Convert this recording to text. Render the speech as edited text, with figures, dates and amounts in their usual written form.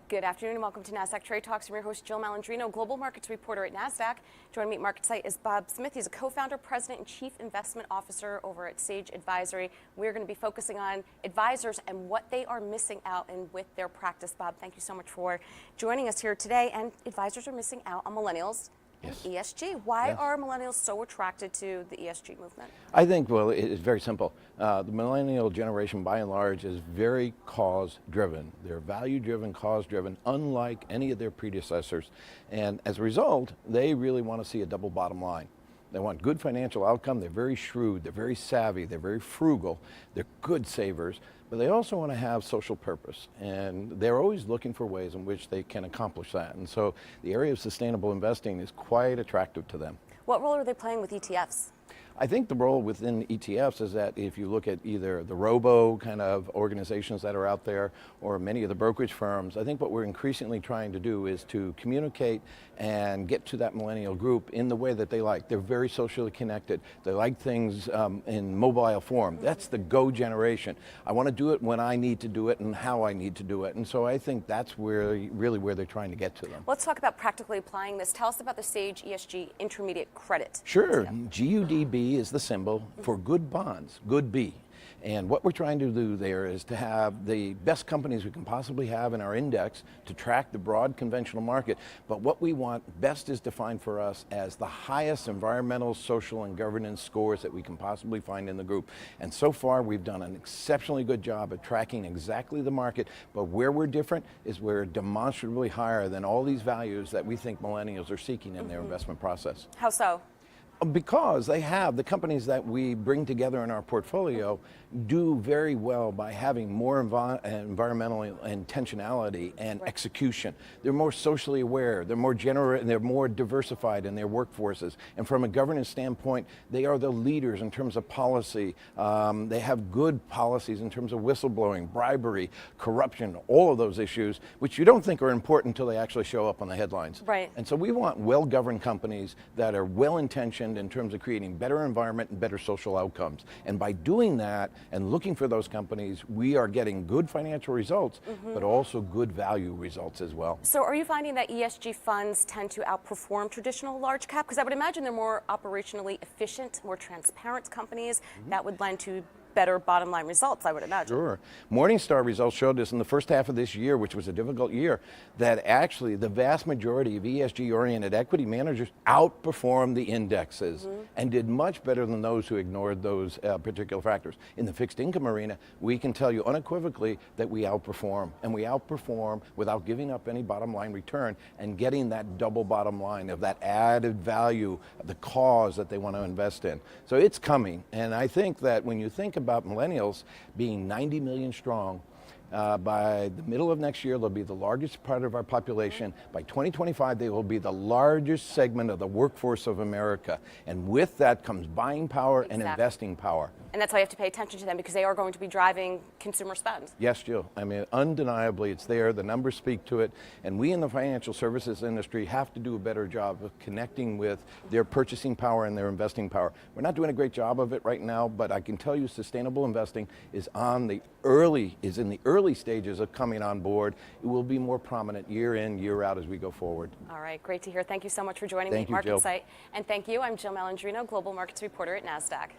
Good afternoon and welcome to Nasdaq Trade Talks. I'm your host, Jill Malandrino, global markets reporter at Nasdaq. Joining me at MarketSite is Bob Smith. He's a co-founder, president, and chief investment officer over at Sage Advisory. We're going to be focusing on advisors and what they are missing out in with their practice. Bob, thank you so much for joining us here today. And advisors are missing out on millennials. Yes. And ESG. Why are millennials so attracted to the ESG movement? I think, well, it's very simple. The millennial generation, by and large, is very cause-driven. They're value-driven, cause-driven, unlike any of their predecessors. And as a result, they really want to see a double bottom line. They want good financial outcome. They're very shrewd. They're very savvy. They're very frugal. They're good savers. But they also want to have social purpose. And they're always looking for ways in which they can accomplish that. And so the area of sustainable investing is quite attractive to them. What role are they playing with ETFs? I think the role within ETFs is that if you look at either the robo kind of organizations that are out there or many of the brokerage firms, I think what we're increasingly trying to do is to communicate and get to that millennial group in the way that they like. They're very socially connected. They like things in mobile form. That's the go generation. I want to do it when I need to do it and how I need to do it. And so I think that's really where they're trying to get to them. Let's talk about practically applying this. Tell us about the Sage ESG Intermediate Credit. Sure. GUDB is the symbol for good bonds, good B. And what we're trying to do there is to have the best companies we can possibly have in our index to track the broad conventional market. But what we want best is defined for us as the highest environmental, social, and governance scores that we can possibly find in the group. And so far, we've done an exceptionally good job of tracking exactly the market. But where we're different is we're demonstrably higher than all these values that we think millennials are seeking in their investment process. How so? Because they have, the companies that we bring together in our portfolio do very well by having more environmental intentionality and execution. They're more socially aware, they're more they're more diversified in their workforces. And from a governance standpoint, they are the leaders in terms of policy. They have good policies in terms of whistleblowing, bribery, corruption, all of those issues, which you don't think are important until they actually show up on the headlines. Right. And so we want well-governed companies that are well-intentioned in terms of creating better environment and better social outcomes. And by doing that and looking for those companies, we are getting good financial results, but also good value results as well. So are you finding that ESG funds tend to outperform traditional large cap? Because I would imagine they're more operationally efficient, more transparent companies that would lend to better bottom line results, I would imagine. Sure. Morningstar results showed us in the first half of this year, which was a difficult year, that actually the vast majority of ESG-oriented equity managers outperformed the indexes and did much better than those who ignored those particular factors. In the fixed income arena, we can tell you unequivocally that we outperform, and we outperform without giving up any bottom line return and getting that double bottom line of that added value, the cause that they want to invest in. So it's coming, and I think that when you think about millennials being 90 million strong, by the middle of next year, they'll be the largest part of our population. By 2025, they will be the largest segment of the workforce of America. And with that comes buying power and investing power. And that's why you have to pay attention to them, because they are going to be driving consumer spend. Yes, Jill. I mean, undeniably, it's there. The numbers speak to it. And we in the financial services industry have to do a better job of connecting with their purchasing power and their investing power. We're not doing a great job of it right now, but I can tell you sustainable investing is in the early stages of coming on board. It will be more prominent year in, year out as we go forward. All right, great to hear. Thank you so much for joining me at MarketSite. And thank you. I'm Jill Malandrino, global markets reporter at Nasdaq.